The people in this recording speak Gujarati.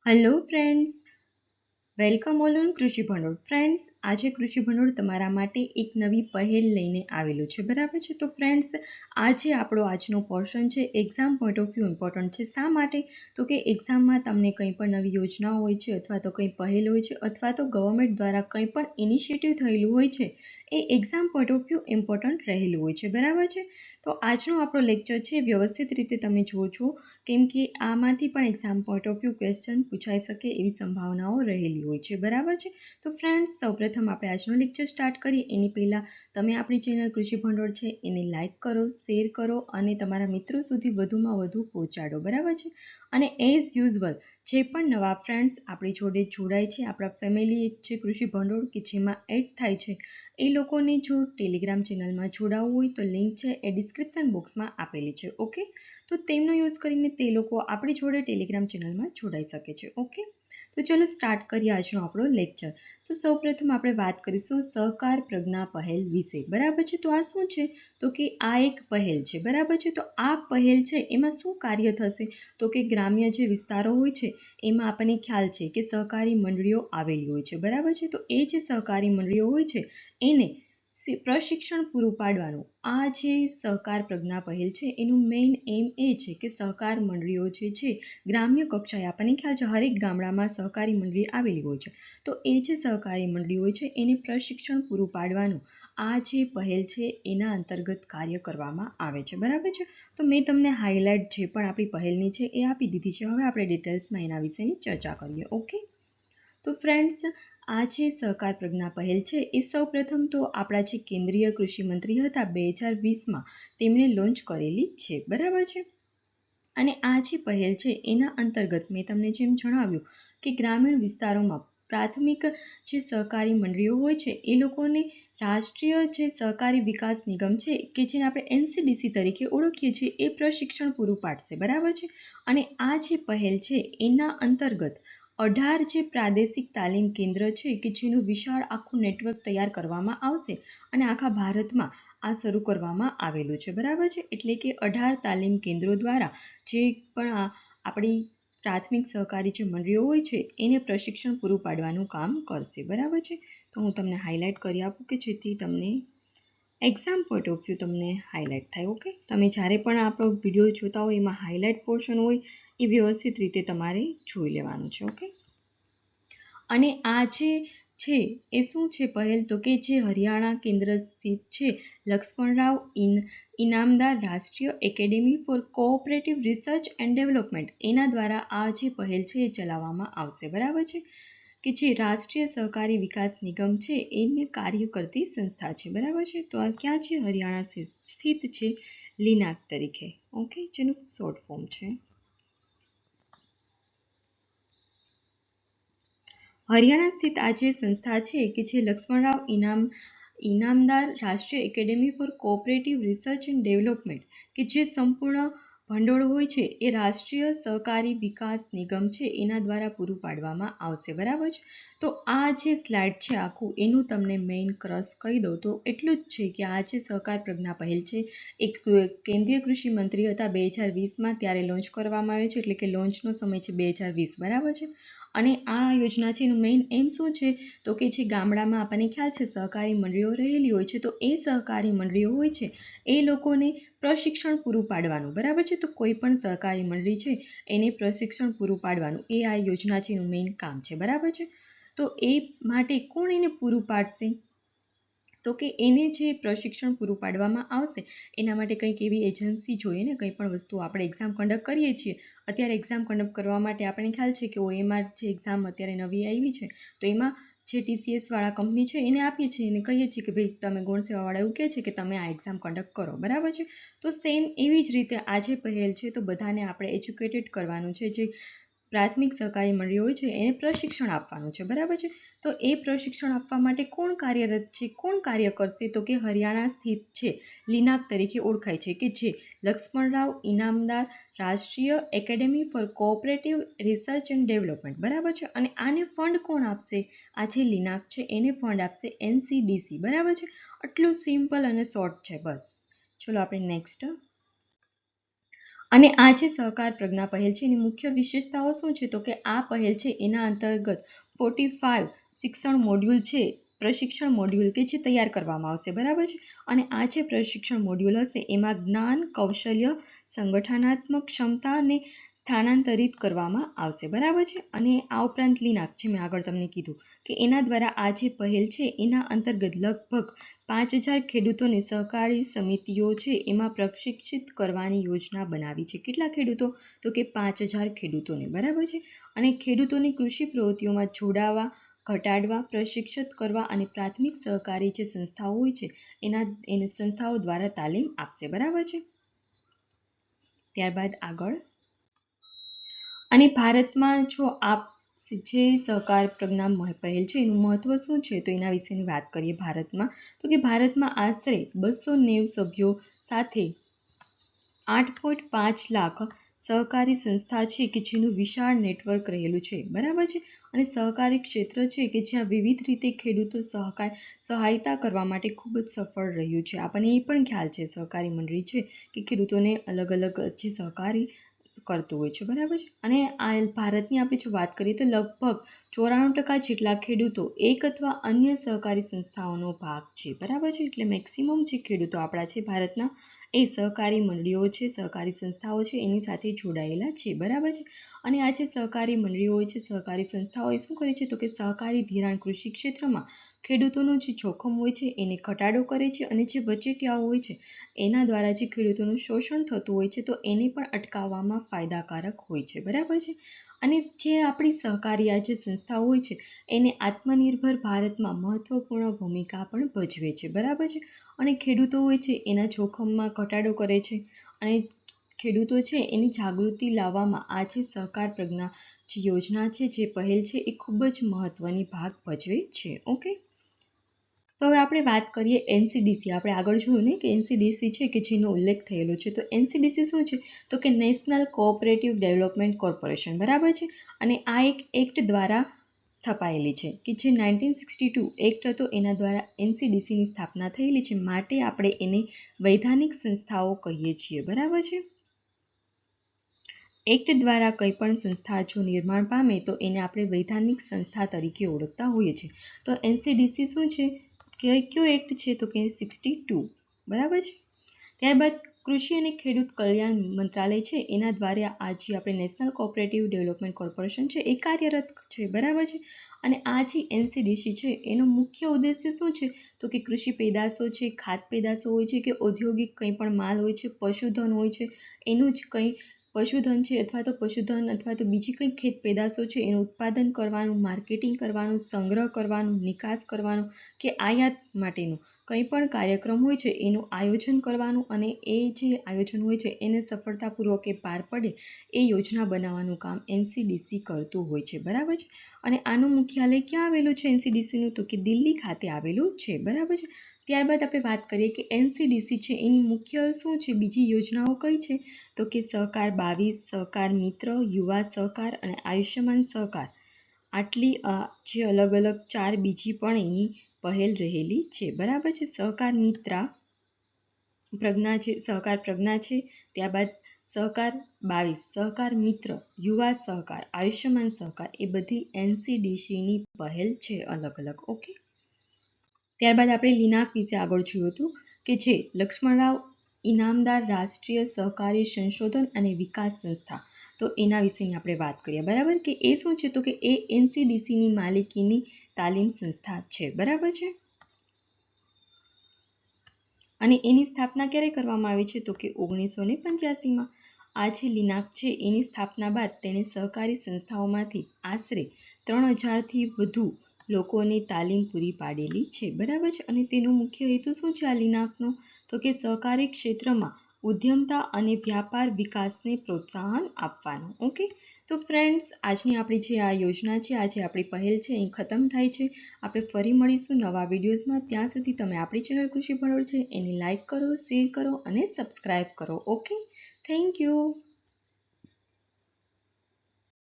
Hello friends, welcome all on કૃષિ ભંડોળ. ફ્રેન્ડ્સ, આજે કૃષિ ભંડોળ તમારા માટે એક નવી પહેલ લઈને આવેલું છે, બરાબર છે. તો ફ્રેન્ડ્સ, આજનો પોર્શન છે exam point of view important છે. શા માટે? તો કે એક્ઝામમાં તમને કંઈ પણ નવી યોજનાઓ હોય છે, અથવા તો કંઈ પહેલ હોય છે, અથવા તો ગવર્મેન્ટ દ્વારા કંઈ પણ ઇનિશિયેટિવ થયેલું હોય છે, એ exam point of view important રહેલું હોય છે, બરાબર છે. તો આજનો આપણો લેક્ચર છે વ્યવસ્થિત રીતે તમે જુઓ છો, કેમ કે આમાંથી પણ exam point of view question પૂછાઈ શકે એવી સંભાવનાઓ રહેલી હોય છે, બરાબર છે. તો ફ્રેન્ડ્સ, સૌપ્રથમ આપણે આજનો લેક્ચર સ્ટાર્ટ કરીએ એની પહેલાં તમે આપણી ચેનલ કૃષિ ભંડોળ છે એને લાઇક કરો, શેર કરો અને તમારા મિત્રો સુધી વધુમાં વધુ પહોંચાડો, બરાબર છે. અને એઝ યુઝ્યુઅલ જે પણ નવા ફ્રેન્ડ્સ આપણી જોડે જોડાય છે, આપણા ફેમિલી છે કૃષિ ભંડોળ કે જેમાં એડ થાય છે, એ લોકોને જો ટેલિગ્રામ ચેનલમાં જોડાવવું હોય તો લિંક છે એ ડિસ્ક્રિપ્શન બોક્સમાં આપેલી છે. ઓકે, તો તેમનો યુઝ કરીને તે લોકો આપણી જોડે ટેલિગ્રામ ચેનલમાં જોડાઈ શકે છે. ઓકે, તો ચલો સ્ટાર્ટ કરીએ આજનો આપણો લેક્ચર. તો સૌપ્રથમ આપણે વાત કરીશું સહકાર પ્રજ્ઞા પહેલ વિશે, બરાબર છે. તો આ શું છે? તો કે આ એક પહેલ છે, બરાબર છે. તો આ પહેલ છે એમાં શું કાર્ય થશે? તો કે ગ્રામ્ય જે વિસ્તારો હોય છે એમાં આપણને ખ્યાલ છે કે સહકારી મંડળીઓ આવેલી હોય છે, બરાબર છે. તો એ જે સહકારી મંડળીઓ હોય છે એને પ્રશિક્ષણ પૂરું પાડવાનું આ જે સહકાર પ્રજ્ઞા પહેલ છે એનું મેઇન એમ એ છે કે સહકાર મંડળીઓ જે છે ગ્રામ્ય કક્ષાએ આપણને ખ્યાલ છે હરેક ગામડામાં સહકારી મંડળી આવેલી હોય છે. તો એ જે સહકારી મંડળી હોય છે એને પ્રશિક્ષણ પૂરું પાડવાનું આ જે પહેલ છે એના અંતર્ગત કાર્ય કરવામાં આવે છે, બરાબર છે. તો મેં તમને હાઇલાઇટ જે પણ આપણી પહેલની છે એ આપી દીધી છે. હવે આપણે ડિટેલ્સમાં એના વિશેની ચર્ચા કરીએ. ઓકે, તો ફ્રેન્ડ્સ, આ જે સહકાર પ્રજ્ઞા પહેલ છે એ સૌપ્રથમ તો આપણા જે કેન્દ્રીય કૃષિ મંત્રી હતા 2020માં તેમણે લોન્ચ કરેલી છે, બરાબર છે. અને આ જે પહેલ છે એના અંતર્ગત મેં તમને જેમ જણાવ્યું કે ગ્રામીણ વિસ્તારોમાં પ્રાથમિક જે સહકારી મંડળીઓ હોય છે એ લોકોને રાષ્ટ્રીય જે સહકારી વિકાસ નિગમ છે કે જેને આપણે NCDC તરીકે ઓળખીએ છીએ એ પ્રશિક્ષણ પૂરું પાડશે, બરાબર છે. અને આ જે પહેલ છે એના અંતર્ગત 18 જે પ્રાદેશિક તાલીમ કેન્દ્ર છે કે જેનું વિશાળ આખું નેટવર્ક તૈયાર કરવામાં આવશે અને આખા ભારતમાં આ શરૂ કરવામાં આવેલું છે, બરાબર છે. એટલે કે 18 તાલીમ કેન્દ્રો દ્વારા જે પણ આપણી પ્રાથમિક સહકારી જે મંડળીઓ હોય છે એને પ્રશિક્ષણ પૂરું પાડવાનું કામ કરશે, બરાબર છે. તો હું તમને હાઇલાઇટ કરી આપું કે જેથી તમને એક્ઝામ પોઈન્ટ ઓફ વ્યૂ તમને હાઇલાઇટ થાય. ઓકે, તમે જ્યારે પણ આપણો વિડીયો જોતા હોય એમાં હાઇલાઇટ પોર્શન હોય એ વ્યવસ્થિત રીતે તમારે જોઈ લેવાનું છે. ઓકે, અને આ જે છે એ શું છે પહેલ? તો કે જે હરિયાણા કેન્દ્ર સ્થિત છે Laxmanrao Inamdar Rashtriya academy for cooperative research and development એના દ્વારા આ જે પહેલ છે એ ચલાવવામાં આવશે, બરાબર છે. કે જે રાષ્ટ્રીય સહકારી વિકાસ નિગમ છે એને કાર્ય કરતી સંસ્થા છે, બરાબર છે. તો આ ક્યાં છે? હરિયાણા સ્થિત છે લિનાક તરીકે. ઓકે, જેનું શોર્ટ ફોર્મ છે. હરિયાણા સ્થિત આ જે સંસ્થા છે કે જે Laxmanrao Inamdar Rashtriya academy for cooperative research and development કે જે સંપૂર્ણ ભંડોળ હોય છે એ રાષ્ટ્રીય સહકારી વિકાસ નિગમ છે એના દ્વારા પૂરું પાડવામાં આવશે, બરાબર છે. તો આ જે સ્લાઇડ છે આખું એનું તમને મેઇન ક્રસ કહી દઉં તો એટલું જ છે કે આ જે સહકાર પ્રજ્ઞા પહેલ છે એક કેન્દ્રીય કૃષિ મંત્રી હતા 2020માં ત્યારે લોન્ચ કરવામાં આવે છે, એટલે કે લોન્ચનો સમય છે 2020, બરાબર છે. અને આ યોજના છે એનું મેઇન એમ શું છે? તો કે જે ગામડામાં આપણને ખ્યાલ છે સહકારી મંડળીઓ રહેલી હોય છે, તો એ સહકારી મંડળીઓ હોય છે એ લોકોને પ્રશિક્ષણ પૂરું પાડવાનું, બરાબર છે. તો કોઈ પણ સહકારી મંડળી છે એને પ્રશિક્ષણ પૂરું પાડવાનું એ આ યોજના છે એનું મેઇન કામ છે, બરાબર છે. તો એ માટે કોણ એને પૂરું પાડશે? તો કે એને જે પ્રશિક્ષણ પૂરું પાડવામાં આવશે એના માટે કંઈક એવી એજન્સી જોઈએ ને. કંઈ પણ વસ્તુ આપણે એક્ઝામ કન્ડક્ટ કરીએ છીએ, અત્યારે એક્ઝામ કન્ડક્ટ કરવા માટે આપણને ખ્યાલ છે કે OMR જે એક્ઝામ અત્યારે નવી આવી છે તો એમાં જે TCS વાળા કંપની છે એને આપીએ છીએ અને કહીએ છીએ કે ભાઈ તમે ગુણ સેવાવાળા એવું કહે છે કે તમે આ એક્ઝામ કન્ડક્ટ કરો, બરાબર છે. તો સેમ એવી જ રીતે આ જે પહેલ છે તો બધાને આપણે એજ્યુકેટેડ કરવાનું છે. જે પ્રાથમિક સહકારી મંડળીઓ હોય છે એને પ્રશિક્ષણ આપવાનું છે, બરાબર છે. તો એ પ્રશિક્ષણ આપવા માટે કોણ કાર્યરત છે, કોણ કાર્ય કરશે? તો કે હરિયાણા સ્થિત છે લિનાક તરીકે ઓળખાય છે કે જે Laxmanrao Inamdar Rashtriya academy for cooperative research and development, બરાબર છે. અને આને ફંડ કોણ આપશે? આ જે લિનાક છે એને ફંડ આપશે NCDC, બરાબર છે. આટલું સિમ્પલ અને શોર્ટ છે, બસ. ચલો આપણે નેક્સ્ટ. અને આ જે સહકાર પ્રજ્ઞા પહેલ છે એની મુખ્ય વિશેષતાઓ શું છે? તો કે આ પહેલ છે એના અંતર્ગત 45 શિક્ષણ મોડ્યુલ છે, પ્રશિક્ષણ મોડ્યુલ કે જે તૈયાર કરવામાં આવશે, બરાબર છે. અને આ જે પ્રશિક્ષણ મોડ્યુલ હશે એમાં જ્ઞાન, કૌશલ્ય, સંગઠનાત્મક ક્ષમતા અને સ્થાનાંતરિત કરવામાં આવશે, બરાબર છે. અને આ ઉપરાંત લિનાક, જે મેં આગળ તમને કીધું કે એના દ્વારા આ જે પહેલ છે એના અંતર્ગત લગભગ 5000 ખેડૂતોને સહકારી સમિતિઓ છે એમાં પ્રશિક્ષિત કરવાની યોજના બનાવી છે. કેટલા ખેડૂતો? તો કે 5000 ખેડૂતોને, બરાબર છે. અને ખેડૂતોને કૃષિ પ્રવૃત્તિઓમાં જોડાવા, ઘટાડવા, પ્રશિક્ષિત કરવા અને પ્રાથમિક સહકારી જે સંસ્થાઓ હોય છે એને સંસ્થાઓ દ્વારા તાલીમ આપશે, બરાબર છે. ત્યારબાદ આગળ, અને ભારતમાં જો આપ જે સહકાર પ્રજ્ઞા પહેલ છે એનું મહત્વ શું છે તો એના વિશેની વાત કરીએ. ભારતમાં તો કે ભારતમાં આશરે 290 સભ્યો સાથે 8.5 લાખ સહકારી સંસ્થા છે કે જેનું વિશાળ નેટવર્ક રહેલું છે, બરાબર છે. અને સહકારી ક્ષેત્ર છે કે જ્યાં વિવિધ રીતે ખેડૂતો સહાયતા કરવા માટે ખૂબ જ સફળ રહ્યું છે. આપણને એ પણ ખ્યાલ છે સહકારી મંડળી છે કે ખેડૂતોને અલગ અલગ જે સહકારી કરતું હોય છે, બરાબર છે. અને આ ભારતની આપણે જો વાત કરીએ તો લગભગ 94% જેટલા ખેડૂતો એક અથવા અન્ય સહકારી સંસ્થાઓનો ભાગ છે, બરાબર છે. એટલે મેક્સિમમ જે ખેડૂતો આપણા છે ભારતના એ સહકારી મંડળીઓ છે, સહકારી સંસ્થાઓ છે એની સાથે જોડાયેલા છે, બરાબર છે. અને આ જે સહકારી મંડળીઓ હોય છે, સહકારી સંસ્થાઓ એ શું કરે છે તો કે સહકારી ધિરાણ કૃષિ ક્ષેત્રમાં ખેડૂતોનું જે જોખમ હોય છે એને ઘટાડો કરે છે અને જે વચેટિયાઓ હોય છે એના દ્વારા જે ખેડૂતોનું શોષણ થતું હોય છે તો એને પણ અટકાવવામાં ફાયદાકારક હોય છે, બરાબર છે. અને જે આપણી સહકારી આ જે સંસ્થાઓ હોય છે એને આત્મનિર્ભર ભારતમાં મહત્વપૂર્ણ ભૂમિકા પણ ભજવે છે, બરાબર છે. અને ખેડૂતો હોય છે એના જોખમમાં ઘટાડો કરે છે અને ખેડૂતો છે એની જાગૃતિ લાવવામાં આ જે સહકાર પ્રજ્ઞા જે યોજના છે, જે પહેલ છે એ ખૂબ જ મહત્વની ભાગ ભજવે છે. ઓકે, તો હવે આપણે વાત કરીએ એનસીડીસી. આપણે આગળ જોયું ને કે એનસીડીસી છે કે જેનો ઉલ્લેખ થયેલો છે. તો એનસીડીસી શું છે તો કે નેશનલ કોઓપરેટિવ ડેવલપમેન્ટ કોર્પોરેશન, બરાબર છે. અને આ એક એક્ટ દ્વારા સ્થપાયેલી છે કે જે 1962 એક્ટ હતો એના દ્વારા એનસીડીસીની સ્થાપના થયેલી છે. માટે આપણે એને વૈધાનિક સંસ્થાઓ કહીએ છીએ, બરાબર છે. એક્ટ દ્વારા કંઈ પણ સંસ્થા જો નિર્માણ પામે તો એને આપણે વૈધાનિક સંસ્થા તરીકે ઓળખતા હોઈએ છીએ. તો એનસીડીસી શું છે કે કયો એક્ટ છે તો કે 62, બરાબર છે. ત્યારબાદ કૃષિ અને ખેડૂત કલ્યાણ મંત્રાલય છે એના દ્વારા આ જે આપણે નેશનલ કોઓપરેટિવ ડેવલપમેન્ટ કોર્પોરેશન છે એ કાર્યરત છે, બરાબર છે. અને આ જે એનસીડીસી છે એનો મુખ્ય ઉદ્દેશ્ય શું છે તો કે કૃષિ પેદાશો છે, ખાદ્ય પેદાશો હોય છે કે ઔદ્યોગિક કંઈ પણ માલ હોય છે, પશુધન હોય છે, એનું જ કંઈ પશુધન છે અથવા તો પશુધન અથવા તો બીજી કંઈ ખેત પેદાશો છે એનું ઉત્પાદન કરવાનું, માર્કેટિંગ કરવાનું, સંગ્રહ કરવાનું, નિકાસ કરવાનું કે આયાત માટેનું કંઈ પણ કાર્યક્રમ હોય છે એનું આયોજન કરવાનું અને એ જે આયોજન હોય છે એને સફળતાપૂર્વક એ પાર પડે એ યોજના બનાવવાનું કામ એનસીડીસી કરતું હોય છે, બરાબર છે. અને આનું મુખ્યાલય ક્યાં આવેલું છે એનસીડીસીનું તો કે દિલ્હી ખાતે આવેલું છે, બરાબર છે. ત્યારબાદ આપણે વાત કરીએ કે એનસીડીસી છે એની મુખ્ય શું છે, બીજી યોજનાઓ કઈ છે તો કે સહકાર 22, સહકાર મિત્ર, યુવા સહકાર અને આયુષ્યમાન સહકાર. આટલી જે અલગ અલગ 4 બીજી પણ એની પહેલ રહેલી છે, બરાબર છે. સહકાર મિત્રા પ્રજ્ઞા છે, સહકાર પ્રજ્ઞા છે, ત્યારબાદ સહકાર 22, સહકાર મિત્ર, યુવા સહકાર, આયુષ્યમાન સહકાર એ બધી એનસીડીસીની પહેલ છે અલગ અલગ. ઓકે, ત્યારબાદ આપણે લિનાક વિશે આગળ જોયું હતું કે જે લક્ષ્મણરાવ ઇનામદાર રાષ્ટ્રીય સહકારી સંશોધન અને વિકાસ સંસ્થા. તો એના વિશેની આપણે વાત કરીએ, બરાબર. કે એ શું છે તો કે એ એનસીડીસીની માલિકીની તાલીમ સંસ્થા છે, બરાબર છે. અને એની સ્થાપના ક્યારે કરવામાં આવી છે તો કે 1985માં. આ જે લિનાક છે એની સ્થાપના બાદ તેણે સહકારી સંસ્થાઓમાંથી આશરે 3000થી વધુ લોકોને તાલીમ પૂરી પાડેલી છે, બરાબર છે. અને તેનો મુખ્ય હેતુ શું છે આ લિનાકનો તો કે સહકારી ક્ષેત્રમાં ઉદ્યમતા અને વ્યાપાર વિકાસને પ્રોત્સાહન આપવાનું. ઓકે, તો ફ્રેન્ડ્સ આજની આપણી જે આ યોજના છે, આજે આપણી પહેલ છે એ ખતમ થાય છે. આપણે ફરી મળીશું નવા વિડીયોઝમાં. ત્યાં સુધી તમે આપણી ચેનલ કૃષિ ભંડોળ છે એને લાઇક કરો, શેર કરો અને સબસ્ક્રાઈબ કરો. Okay, thank you.